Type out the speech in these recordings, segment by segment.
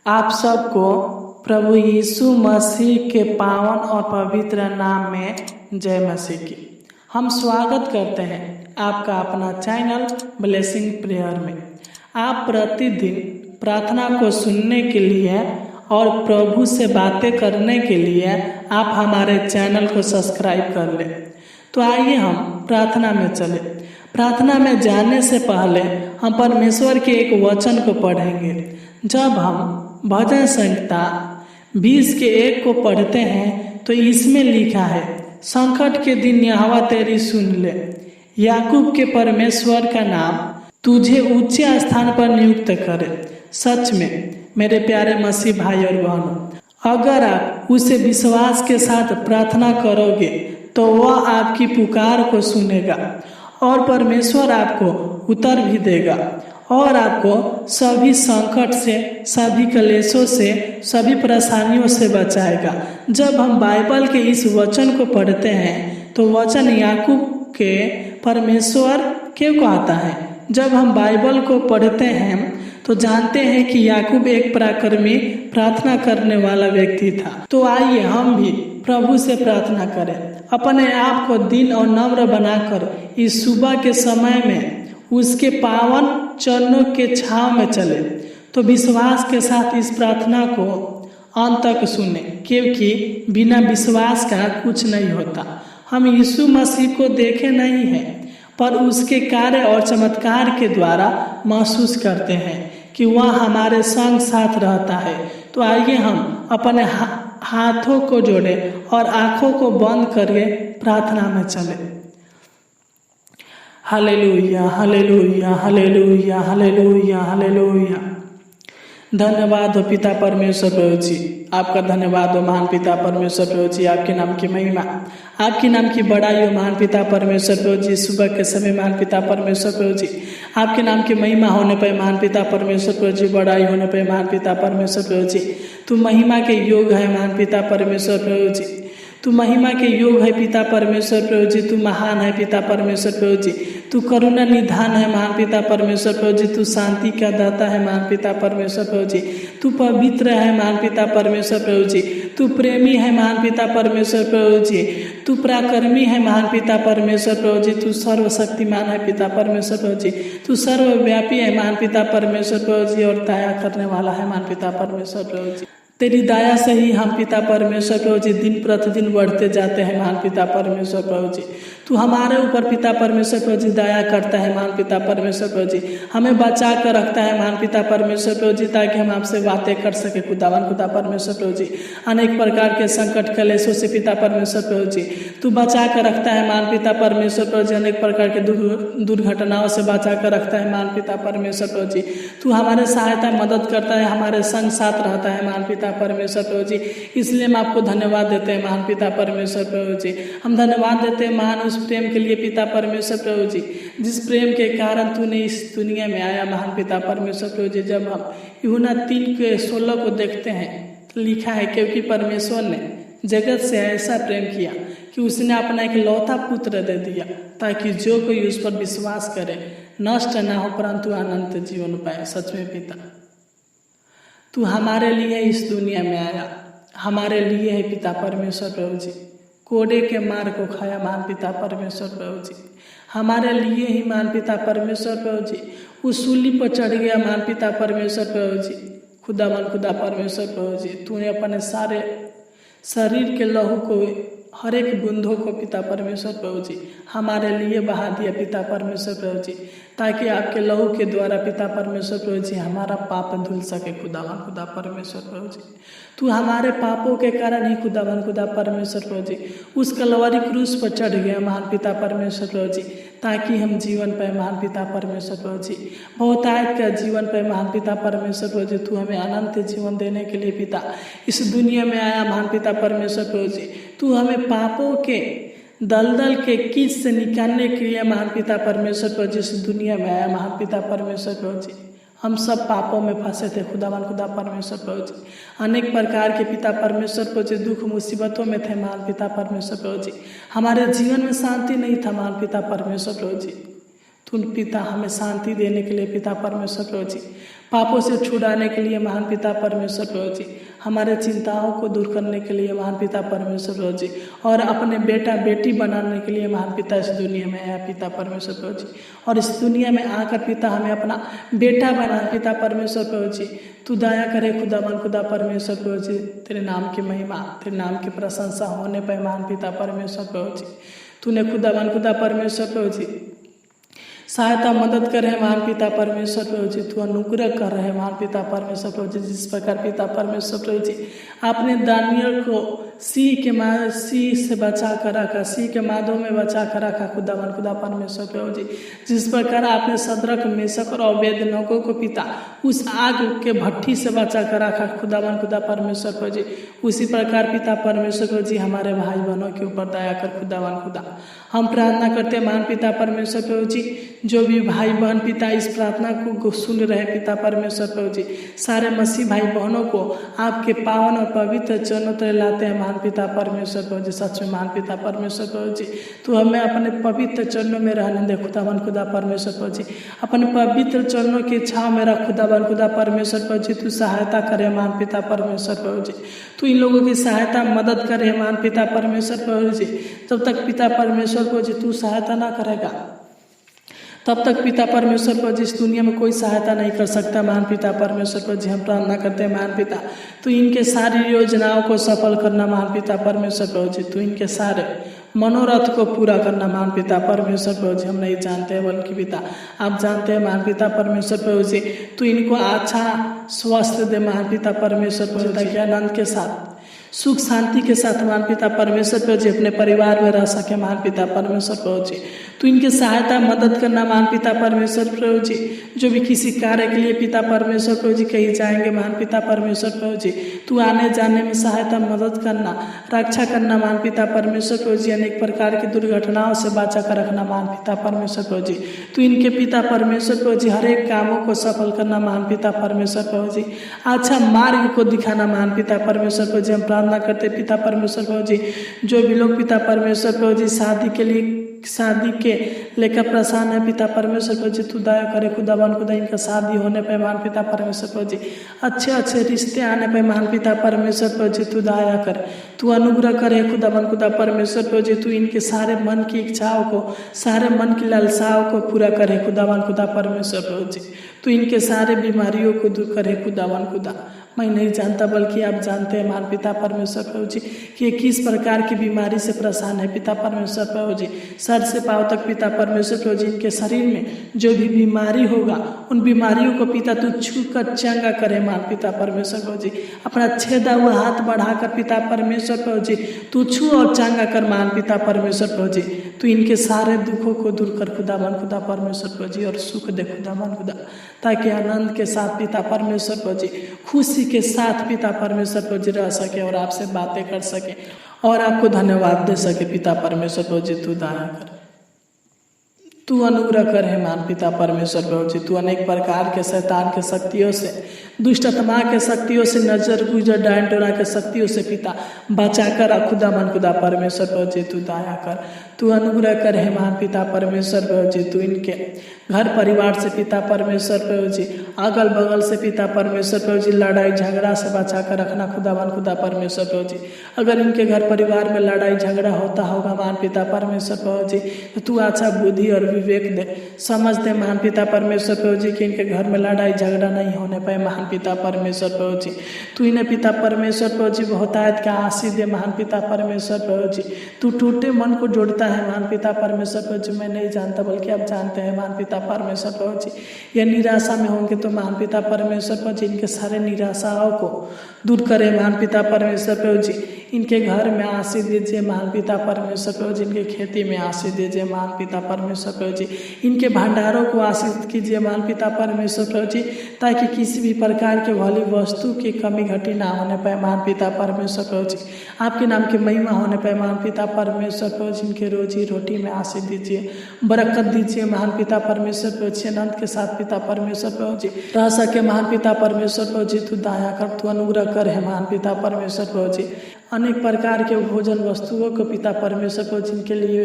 आप सबको प्रभु यीशु मसीह के पावन और पवित्र नाम में जय मसीह की। हम स्वागत करते हैं आपका अपना चैनल ब्लेसिंग प्रेयर में। आप प्रतिदिन प्रार्थना को सुनने के लिए और प्रभु से बातें करने के लिए आप हमारे चैनल को सब्सक्राइब कर लें। तो आइए हम प्रार्थना में चले। प्रार्थना में जाने से पहले हम परमेश्वर के एक वचन को पढ़ेंगे। जब हम भजन संहिता 20:1 को पढ़ते हैं तो इसमें लिखा है, संकट के दिन यहोवा तेरी सुन ले, याकूब के परमेश्वर का नाम तुझे ऊंचे स्थान पर नियुक्त करे। सच में मेरे प्यारे मसीह भाई और बहनों, अगर आप उसे विश्वास के साथ प्रार्थना करोगे तो वह आपकी पुकार को सुनेगा और परमेश्वर आपको उत्तर भी देगा और आपको सभी संकट से, सभी क्लेशों से, सभी परेशानियों से बचाएगा। जब हम बाइबल के इस वचन को पढ़ते हैं तो वचन याकूब के परमेश्वर क्यों कहता है? जब हम बाइबल को पढ़ते हैं तो जानते हैं कि याकूब एक पराक्रमी प्रार्थना करने वाला व्यक्ति था। तो आइए हम भी प्रभु से प्रार्थना करें, अपने आप को दीन और नम्र बनाकर इस सुबह के समय में उसके पावन चरणों के छांव में चले। तो विश्वास के साथ इस प्रार्थना को अंत तक सुने, क्योंकि बिना विश्वास का कुछ नहीं होता। हम यीशु मसीह को देखे नहीं हैं, पर उसके कार्य और चमत्कार के द्वारा महसूस करते हैं कि वह हमारे संग साथ रहता है। तो आइए हम अपने हाथों को जोड़ें और आंखों को बंद करके प्रार्थना में चलें। Hallelujah, hallelujah, hallelujah, hallelujah, hallelujah. धन्यवाद हो पिता परमेश्वर प्रभु जी, आपका धन्यवाद हो महान पिता परमेश्वर प्रभु जी। आपके नाम की महिमा, आपके नाम की बड़ाई हो महान पिता परमेश्वर प्रभु जी। सुबह के समय महान पिता परमेश्वर प्रभु जी, आपके नाम की महिमा होने पर महान पिता परमेश्वर प्रभु जी, बड़ाई होने पर महान पिता परमेश्वर प्रभु जी, तू महिमा के योग है महान पिता परमेश्वर प्रभु जी। तू महिमा के योग है पिता परमेश्वर प्रभु जी। तू महान है पिता परमेश्वर प्रभु जी। तू करुणा निधान है महान पिता परमेश्वर प्रभु जी। तू शांति का दाता है महान पिता परमेश्वर प्रभु जी। तू पवित्र है महान पिता परमेश्वर प्रभु जी। तू प्रेमी है महान पिता परमेश्वर प्रभु जी। तू पराक्रमी है महान पिता परमेश्वर प्रभु जी। तू सर्वशक्तिमान है पिता परमेश्वर प्रभु जी। तू सर्वव्यापी है महान पिता परमेश्वर प्रभु जी और दया करने वाला है महान पिता परमेश्वर प्रभु जी। तेरी दया से ही हम पिता परमेश्वर प्रभु जी दिन प्रतिदिन बढ़ते जाते हैं महान पिता परमेश्वर प्रभु जी। तू हमारे ऊपर पिता परमेश्वर प्रभु जी दया करता है महान पिता परमेश्वर प्रभु जी। हमें बचा कर रखता है महान पिता परमेश्वर प्रभु जी, ताकि हम आपसे बातें कर सके खुदावन पिता परमेश्वर प्रभु जी। अनेक प्रकार के संकट क्लेशों से पिता परमेश्वर प्रभु जी तू बचा कर रखता है महान पिता परमेश्वर प्रभु जी। अनेक प्रकार के दुर्घटनाओं से बचा कर रखता है महान पिता परमेश्वर प्रभु जी। तू हमारे सहायता मदद करता है, हमारे संग साथ रहता है महान पिता परमेश्वर प्रभु जी। इसलिए हम आपको धन्यवाद देते हैं महान पिता परमेश्वर प्रभु जी। हम धन्यवाद देते हैं महान उस प्रेम के लिए पिता परमेश्वर प्रभु जी, जिस प्रेम के कारण तूने इस दुनिया में आया महान पिता परमेश्वर प्रभु जी। जब हम यूहन्ना 3:16 को देखते हैं तो लिखा है, क्योंकि परमेश्वर ने जगत से ऐसा प्रेम किया कि उसने अपना एक लौता पुत्र दे दिया, ताकि जो कोई उस पर विश्वास करे नष्ट ना हो परंतु अनंत जीवन पाए। सच में पिता, तू हमारे लिए इस दुनिया में आया, हमारे लिए है पिता परमेश्वर प्रभु जी। कोड़े के मार को खाया महान पिता परमेश्वर प्रभु जी, हमारे लिए ही महान पिता परमेश्वर प्रभु जी। उस सूली पर चढ़ गया महान पिता परमेश्वर प्रभु जी। खुदा परमेश्वर प्रभु जी, तूने अपने सारे शरीर के लहू को, हर एक बूंदों को पिता परमेश्वर प्रभु जी हमारे लिए बहा दिया पिता परमेश्वर प्रभु जी, ताकि आपके लहू के द्वारा पिता परमेश्वर प्रभु जी हमारा पाप धुल सके। खुदा परमेश्वर प्रभु जी, तू हमारे पापों के कारण ही खुदा परमेश्वर प्रभु जी उस कलवरी क्रूस पर चढ़ गया महान पिता परमेश्वर प्रभु जी, ताकि हम जीवन पाए महान पिता परमेश्वर प्रभु जी। बहुतायत का जीवन पाए महान पिता परमेश्वर प्रभु जी। तू हमें अनंत जीवन देने के लिए पिता इस दुनिया में आया महान पिता परमेश्वर प्रभु जी। तू हमें पापों के दलदल के कीच से निकालने के लिए महान पिता परमेश्वर प्रभु जी इस दुनिया में आया महान पिता परमेश्वर प्रभु जी। हम सब पापों में फंसे थे खुदा परमेश्वर प्रभु जी। अनेक प्रकार के पिता परमेश्वर प्रभु जी दुख मुसीबतों में थे महान पिता परमेश्वर प्रभु जी। हमारे जीवन में शांति नहीं था महान पिता परमेश्वर प्रभु जी। तू पिता हमें शांति देने के लिए पिता परमेश्वर प्रभु जी पापों से छुड़ाने के लिए महान पिता परमेश्वर प्रभु जी, हमारे चिंताओं को दूर करने के लिए महान पिता परमेश्वर प्रभु जी, और अपने बेटा बेटी बनाने के लिए महान पिता इस दुनिया में आया पिता परमेश्वर प्रभु जी, और इस दुनिया में आकर पिता हमें अपना बेटा बना पिता परमेश्वर प्रभु जी। तू दया करे खुदावन खुदा परमेश्वर प्रभु जी, तेरे नाम की महिमा, तेरे नाम की प्रशंसा होने पर महान पिता परमेश्वर प्रभु जी, तूने खुदावन खुदा परमेश्वर प्रभु जी सहायता मदद कर रहे महान पिता परमेश्वर प्रभु जी, तू अनुग्रह कर रहे महान पिता परमेश्वर प्रभु जी। जिस प्रकार पिता परमेश्वर प्रभु जी आपने दानियल को सी से बचा कर रखा, सी के मादों में बचा कर रखा खुदावन खुदा परमेश्वर प्रभु जी। जिस प्रकार आपने सदरक मेशक और अबेदनगो को पिता उस आग के भट्ठी से बचा कर रखा खुदावन खुदा परमेश्वर प्रभु जी, उसी प्रकार पिता परमेश्वर प्रभु जी हमारे भाई बहनों के ऊपर दया कर खुदावन खुदा। हम प्रार्थना करते हैं महान पिता परमेश्वर प्रभु जी, जो भी भाई बहन पिता इस प्रार्थना को सुन रहे पिता परमेश्वर प्रभु जी, सारे मसीह भाई बहनों को आपके पावन और पवित्र चरणों तले लाते हैं महान पिता परमेश्वर प्रभु जी। सच में महान पिता परमेश्वर प्रभु जी, तू हमें अपने पवित्र चरणों में रहने दे खुदावन खुदा परमेश्वर प्रभु जी। अपने पवित्र चरणों की छाव में रख खुदावन खुदा परमेश्वर प्रभु जी। तू सहायता करे महान पिता परमेश्वर प्रभु जी, तू इन लोगों की सहायता मदद करे महान पिता परमेश्वर प्रभु जी। जब तक पिता परमेश्वर प्रभु जी तू सहायता ना करेगा तब तक पिता परमेश्वर प्रभु जी इस दुनिया में कोई सहायता नहीं कर सकता महान पिता परमेश्वर प्रभु जी। हम प्रार्थना करते हैं महान पिता, तू इनके सारी योजनाओं को सफल करना महान पिता परमेश्वर प्रभु जी। तू इनके सारे मनोरथ को पूरा करना महान पिता परमेश्वर प्रभु जी। हम नहीं जानते हैं बल्कि पिता आप जानते हैं महान पिता परमेश्वर प्रभु जी। तू इनको अच्छा स्वास्थ्य दे महान पिता परमेश्वर प्रभु जी, ताकि आनंद के साथ सुख शांति के साथ महान पिता परमेश्वर प्रभु जी अपने परिवार में रह सके महान पिता परमेश्वर प्रभु जी। तो इनके सहायता मदद करना महान पिता परमेश्वर प्रभु जी। जो भी किसी कार्य के लिए पिता परमेश्वर प्रभु जी कहीं जाएंगे महान पिता परमेश्वर प्रभु जी, तू आने जाने में सहायता मदद करना, रक्षा करना महान पिता परमेश्वर प्रभु जी। अनेक प्रकार की दुर्घटनाओं से बचा कर रखना महान पिता परमेश्वर प्रभु जी। तू इनके पिता परमेश्वर प्रभु जी हर एक कामों को सफल करना महान पिता परमेश्वर प्रभु जी। अच्छा मार्ग को दिखाना महान पिता परमेश्वर प्रभु जी। हम प्रार्थना करते पिता परमेश्वर प्रभु जी, जो भी लोग पिता परमेश्वर प्रभु जी शादी के लेकर परेशान है पिता परमेश्वर प्रभु जी, तू दया करे खुदावन खुदा। इनका शादी होने पे महान पिता परमेश्वर प्रभु जी, अच्छे अच्छे रिश्ते आने पे महान पिता परमेश्वर प्रभु जी, तू दया कर, तू अनुग्रह करे खुदावन खुदा परमेश्वर प्रभु जी। तू इनके सारे मन की इच्छाओं को, सारे मन की लालसाओं को पूरा करे खुदावन खुदा परमेश्वर प्रभु जी। तू इनके सारे बीमारियों को दूर करे खुदावन खुदा। मैं नहीं जानता बल्कि आप जानते हैं महान पिता परमेश्वर प्रभु जी कि ये किस प्रकार की बीमारी से परेशान है पिता परमेश्वर प्रभु जी। सर से पांव तक पिता परमेश्वर प्रभु जी, इनके शरीर में जो भी बीमारी होगा उन बीमारियों को पिता तू छू कर चंगा करे महान पिता परमेश्वर प्रभु जी। अपना छेदा हुआ हाथ बढ़ाकर पिता परमेश्वर प्रभु जी तू छू और चंगा कर महान पिता परमेश्वर प्रभु जी। तू इनके सारे दुखों को दूर कर खुदावन खुदा परमेश्वर प्रभु जी, और सुख दे खुदावन खुदा, ताकि आनंद के साथ पिता परमेश्वर प्रभु जी, खुशी के साथ पिता परमेश्वर प्रभु जी रह सके और आपसे बातें कर सके और आपको धन्यवाद दे सके पिता परमेश्वर प्रभु जी। तू दया कर, तू अनुग्रह कर है मान पिता परमेश्वर प्रभु जी। तू अनेक प्रकार के शैतान के शक्तियों से, दुष्ट आत्मा के शक्तियों से, नजर गुजर डायन टोना के शक्तियों से पिता बचा कर खुदा मन खुदा परमेश्वर प्रभु जी तू दया कर, तू अनुग्रह कर है मान पिता परमेश्वर प्रभु जी। तू इनके घर परिवार से पिता परमेश्वर प्रभु जी, अगल बगल से पिता परमेश्वर प्रभु जी लड़ाई झगड़ा से बचा कर रखना खुदा मन खुदा परमेश्वर प्रभु जी। अगर इनके घर परिवार में लड़ाई झगड़ा होता होगा मान पिता परमेश्वर प्रभु जी, तो तू अच्छा बुद्धि और विवेक दे, समझ दे महान पिता परमेश्वर प्रभु जी कि इनके घर में लड़ाई झगड़ा नहीं होने पाए महान पिता परमेश्वर प्रभु जी। तू इन्हें पिता परमेश्वर प्रभु जी बहुतायत का आशीष दे महान पिता परमेश्वर प्रभु जी। तू टूटे मन को जोड़ता है महान पिता परमेश्वर प्रभु जी। मैं नहीं जानता बल्कि आप जानते हैं महान पिता परमेश्वर प्रभु जी। ये निराशा में होंगे तो महान पिता परमेश्वर प्रभु जी इनके सारे निराशाओं को दूर करे महान पिता परमेश्वर प्रभु जी। इनके घर में आशीष दीजिए महान पिता परमेश्वर प्रभु जी, इनके खेती में आशीष दीजिए महान पिता परमेश्वर प्रभु जी, इनके भंडारों को आशीष कीजिए महान पिता परमेश्वर प्रभु जी, ताकि किसी भी प्रकार के भली वस्तु की कमी घटी ना होने पाए महान पिता परमेश्वर प्रभु जी। आपके नाम की महिमा होने पाए महान पिता परमेश्वर प्रभु जी। इनके रोजी रोटी में आशीष दीजिए, बरकत दीजिए महान पिता परमेश्वर प्रभु जी। अनंत के साथ पिता परमेश्वर प्रभु जी रह सके महान पिता परमेश्वर प्रभु जी। तू दया कर, तू अनुग्रह कर है महान पिता परमेश्वर प्रभु जी। अनेक प्रकार के भोजन वस्तुओं को पिता परमेश्वर प्रभु जिनके लिए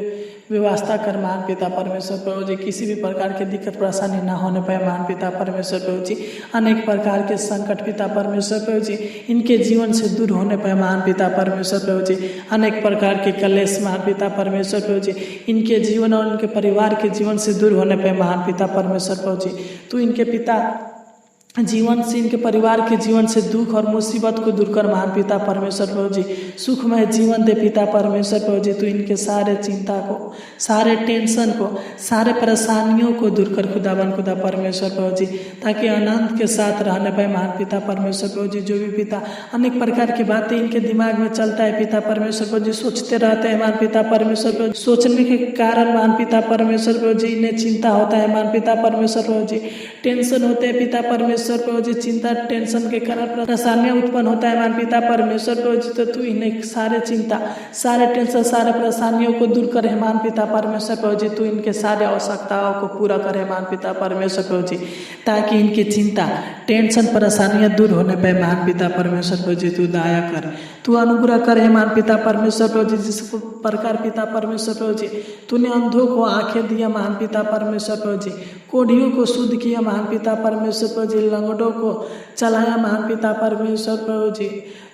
व्यवस्था कर महान पिता परमेश्वर प्रभु जी। किसी भी प्रकार की दिक्कत परेशानी ना होने पाए महान पिता परमेश्वर प्रभु जी। अनेक प्रकार के संकट पिता परमेश्वर प्रभु जी इनके जीवन से दूर होने पाए महान पिता परमेश्वर प्रभु जी। अनेक प्रकार के कलेश महान पिता परमेश्वर प्रभु जी इनके जीवन और इनके परिवार के जीवन से दूर होने पाए महान पिता परमेश्वर प्रभु जी। तू इनके पिता जीवन से, इनके परिवार के जीवन से दुख और मुसीबत को दूर कर महान पिता परमेश्वर प्रभु जी। सुखमय जीवन दे पिता परमेश्वर प्रभु जी। तू इनके सारे चिंता को, सारे टेंशन को, सारे परेशानियों को दूर कर खुदावन खुदा परमेश्वर प्रभु जी, ताकि आनंद के साथ रहने पाए महान पिता परमेश्वर प्रभु जी। जो भी पिता अनेक प्रकार की बातें इनके दिमाग में चलता है पिता परमेश्वर प्रभु जी, सोचते रहते हैं महान पिता परमेश्वर प्रभु। सोचने के कारण महान पिता परमेश्वर प्रभु जी इन्हें चिंता होता है महान पिता परमेश्वर प्रभु जी। टेंशन होते हैं पिता परमेश्वर प्रभु जी। चिंता टेंशन के कारण परेशानियां उत्पन्न होता है महान पिता परमेश्वर प्रभु जी। तो तू इन्हें सारे चिंता, सारे टेंशन, सारे परेशानियों को दूर करे महान पिता परमेश्वर प्रभु जी। तू इनके सारे आवश्यकताओं को पूरा करे महान पिता परमेश्वर प्रभु जी, ताकि इनकी चिंता, टेंशन, परेशानियां दूर होने पाए महान पिता परमेश्वर प्रभु जी। तू दया कर, तू अनुग्रह करे महान पिता परमेश्वर प्रभु जी। जिस प्रकार पिता परमेश्वर प्रभु जी तूने अंधों को आंखें दिया महान पिता परमेश्वर प्रभु जी, कोढ़ियों को शुद्ध किया महान पिता परमेश्वर प्रभु जी, लंगड़ों को चलाया महान पिता परमेश्वर प्रभु जी,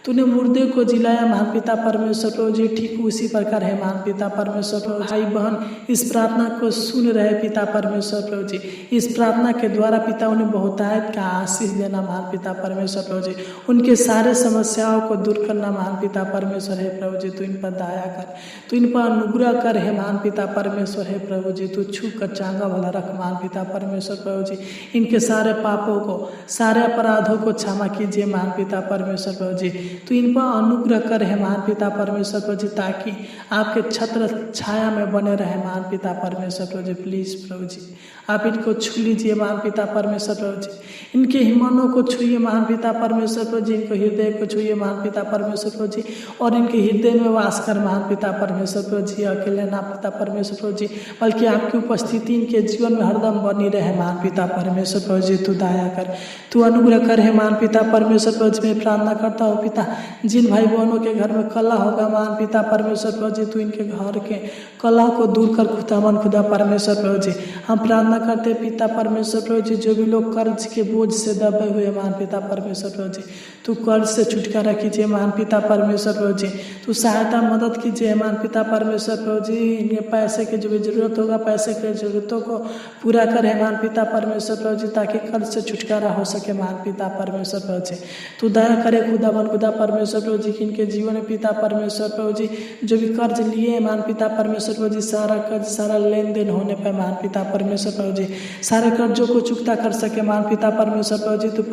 तूने मुर्दे को जिलाया महान पिता परमेश्वर प्रभु जी। ठीक उसी प्रकार है महान पिता परमेश्वर प्रभु। भाई बहन इस प्रार्थना को सुन रहे पिता परमेश्वर प्रभु जी। इस प्रार्थना के द्वारा पिता उन्हें बहुतायत का आशीष देना महान पिता परमेश्वर प्रभु जी। उनके सारे समस्याओं को दूर करना महान पिता परमेश्वर है प्रभु जी। तू इन पर दया कर, तू इन पर अनुग्रह कर है महान पिता परमेश्वर है प्रभु जी। तू छू कर चांगा वाला रख महान पिता परमेश्वर प्रभु जी। इनके सारे पापों को, सारे अपराधों को क्षमा कीजिए महान पिता परमेश्वर प्रभु जी। तो इन पर अनुग्रह कर है महान पिता परमेश्वर प्रभु जी, ताकि आपके छत्र छाया में बने रहे महान पिता परमेश्वर प्रभु जी। प्लीज प्रभु जी आप इनको छू लीजिए महान पिता परमेश्वर प्रभु जी। इनके मनों को छूइए महान पिता परमेश्वर प्रभु जी। इनको हृदय को छूइए महान पिता परमेश्वर प्रभु जी, और इनके हृदय में वास कर महान पिता परमेश्वर प्रभु जी। अकेले ना पिता परमेश्वर प्रभु जी, बल्कि आपकी उपस्थिति इनके जीवन में हरदम बनी रहे महान पिता परमेश्वर प्रभु जी। तू दया कर, तू अनुग्रह कर है महान पिता परमेश्वर प्रभु जी। मैं प्रार्थना करता हूँ पिता, जिन भाई बहनों के घर में कलह होगा महान पिता परमेश्वर प्रभु जी, तू इनके घर के कलह को दूर कर खुदावन खुदा परमेश्वर प्रभु जी। हम प्रार्थना करते पिता परमेश्वर प्रभु जी, जो भी लोग कर्ज के बोझ से दबे हुए महान पिता परमेश्वर प्रभु जी, तू कर्ज से छुटकारा कीजिए महान पिता परमेश्वर प्रभु जी। तू सहायता मदद कीजिए महान पिता परमेश्वर प्रभु जी। इनके पैसे की जो भी जरूरत होगा, पैसे की जरूरतों को पूरा करे महान पिता परमेश्वर प्रभु जी, ताकि कर्ज से छुटकारा हो सके महान पिता परमेश्वर प्रभु जी। तू दया करे खुदावन खुदा परमेश्वर प्रभु जी कि इनके जीवन में पिता परमेश्वर प्रभु जी जो भी कर्ज लिए महान पिता परमेश्वर प्रभु जी, सारा कर्ज, सारा लेन देन होने पर महान पिता परमेश्वर प्रभु जी सारे कर्जों को चुकता कर सके महान पिता परमेश्वर प्रभु जी। तू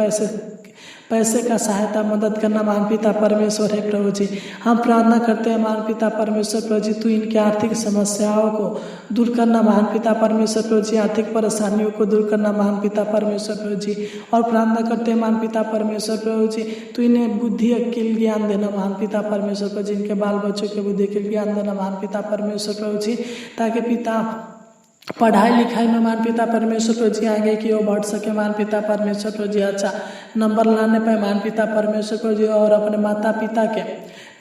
पैसे का सहायता मदद करना महान पिता परमेश्वर है प्रभु जी। हम प्रार्थना करते हैं महान पिता परमेश्वर प्रभु जी, तू इनकी आर्थिक समस्याओं को दूर करना महान पिता परमेश्वर प्रभु जी, आर्थिक परेशानियों को दूर करना महान पिता परमेश्वर प्रभु जी। और प्रार्थना करते हैं महान पिता परमेश्वर प्रभु जी, तू इन्हें बुद्धि अक्ल ज्ञान देना महान पिता परमेश्वर प्रभु जी। इनके बाल बच्चों के बुद्धि अक्ल ज्ञान देना महान पिता परमेश्वर प्रभु जी, ताकि पिता पढ़ाई लिखाई में मान पिता परमेश्वर प्रभु जी आगे की ओर बढ़ सके मान पिता परमेश्वर प्रभु जी। अच्छा नंबर लाने पर मान पिता परमेश्वर प्रभु जी, और अपने माता पिता के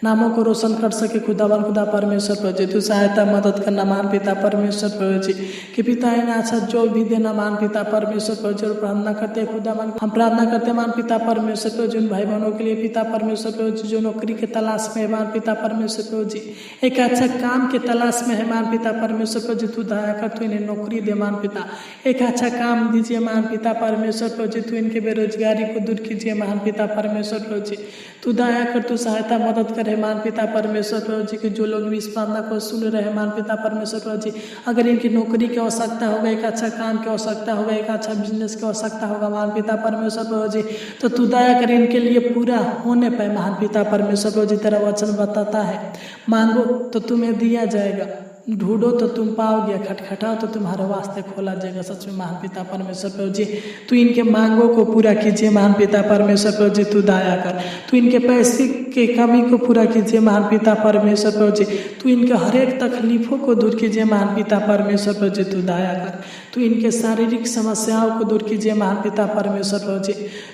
नामों को रोशन कर सके खुदावन खुदा परमेश्वर प्रभु जी। तू सहायता मदद करना मान पिता परमेश्वर प्रभु जी कि पिता इन्हें अच्छा जो भी देना मान पिता परमेश्वर प्रभु जी। और प्रार्थना करते हैं खुदावन, हम प्रार्थना करते हैं मान पिता परमेश्वर प्रभु जी उन भाई बहनों के लिए पिता परमेश्वर प्रभु जी जो नौकरी के तलाश में है मान पिता परमेश्वर प्रभु जी, एक अच्छा काम के तलाश में है मान पिता परमेश्वर प्रभु जी। तू दया कर, तू इन्हें नौकरी दे मान पिता, एक अच्छा काम दीजिए मान पिता परमेश्वर प्रभु जी। तू इनके बेरोजगारी को दूर कीजिए मान पिता परमेश्वर प्रभु जी। तू दया कर, तू सहायता मदद कर मान पिता परमेश्वर प्रभु जी के जो लोग भी इस प्रार्थना को सुन रहे हैं मान पिता परमेश्वर प्रभु जी, अगर इनकी नौकरी की आवश्यकता होगा, एक अच्छा काम की आवश्यकता होगा, एक अच्छा बिजनेस की आवश्यकता होगा मान पिता परमेश्वर प्रभु जी, तो तू दया कर इनके लिए पूरा होने पाए महान पिता परमेश्वर प्रभु जी। तेरा वचन बताता है मांगो तो तुम्हें दिया जाएगा, ढूंढो तो तुम पाओगे, खटखटाओ तो तुम्हारे वास्ते खोला जाएगा। सच में महान पिता परमेश्वर प्रभु जी तू इनके मांगों को पूरा कीजिए महान पिता परमेश्वर प्रभु जी। तू दया कर, तू इनके पैसे के कमी को पूरा कीजिए महान पिता परमेश्वर प्रभु जी। तू इनके हर एक तकलीफ़ों को दूर कीजिए महान पिता परमेश्वर प्रभु जी। तू दया कर, तू इनके शारीरिक समस्याओं को दूर कीजिए महान पिता परमेश्वर प्रभु जी।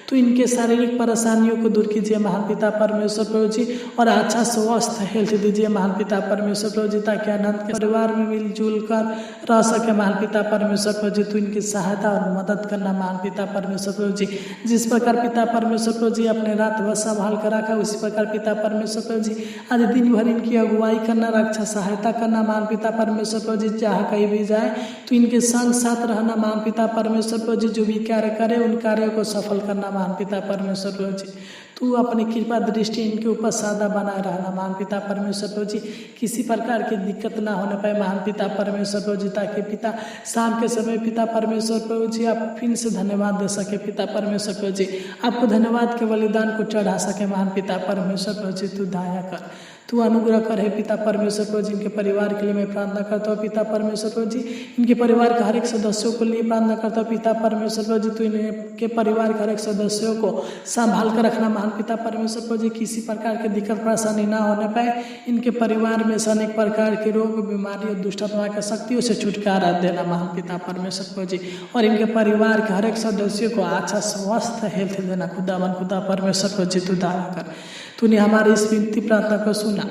तू इनके शारीरिक परेशानियों को दूर कीजिए महान पिता परमेश्वर प्रभु जी, और अच्छा स्वस्थ हेल्थ दीजिए महान पिता परमेश्वर प्रभु जी, ताकि आनंद के परिवार में मिलजुल कर रह सके महान पिता परमेश्वर प्रभु जी। तू इनकी सहायता और मदद करना महान पिता परमेश्वर प्रभु जी। जिस प्रकार पिता परमेश्वर प्रभु जी अपने रात भर संभाल कर रखा, उसी प्रकार पिता परमेश्वर प्रभु जी आज दिन भर इनकी अगुवाई करना, रक्षा सहायता करना महान पिता परमेश्वर प्रभु जी। जहाँ कहीं भी जाए तो इनके संग साथ रहना महान पिता परमेश्वर प्रभु जी। जो भी कार्य करे उन कार्यों को सफल करना महान पिता परमेश्वर प्रभु जी। तू अपनी कृपा दृष्टि इनके ऊपर सादा बनाए रहना महान पिता परमेश्वर प्रभु जी। किसी प्रकार की दिक्कत ना होने पाए महान पिता परमेश्वर प्रभु जी, ताकि पिता शाम के समय पिता परमेश्वर प्रभु जी आप फिर से धन्यवाद दे सके पिता परमेश्वर प्रभु जी। आपको धन्यवाद के बलिदान को चढ़ा सके महान पिता परमेश्वर प्रभु जी। तू दया कर, तू अनुग्रह कर हे पिता परमेश्वर प्रभु जी। इनके परिवार के लिए मैं प्रार्थना करता हूँ पिता परमेश्वर प्रभु जी। इनके परिवार के हर एक सदस्यों के लिए प्रार्थना करता हूँ पिता परमेश्वर प्रभु जी। तू इनके परिवार के हर एक सदस्यों को संभाल कर रखना महान पिता परमेश्वर प्रभु जी। किसी प्रकार की दिक्कत परेशानी ना होने पाए। इनके परिवार में से अनेक प्रकार के रोग बीमारी और दुष्टात्मा के शक्तियों से छुटकारा देना महान पिता परमेश्वर प्रभु जी, और इनके परिवार के हर एक सदस्यों को अच्छा स्वस्थ हेल्थ देना खुदा परमेश्वर प्रभु जी। तू दया कर, तूने हमारी इस विनती प्रार्थना को सुना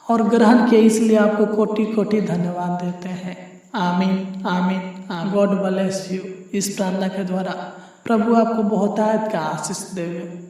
और ग्रहण किया, इसलिए आपको कोटि कोटि धन्यवाद देते हैं। आमीन आमीन। God bless you. इस प्रार्थना के द्वारा प्रभु आपको बहुतायत का आशीष देवे।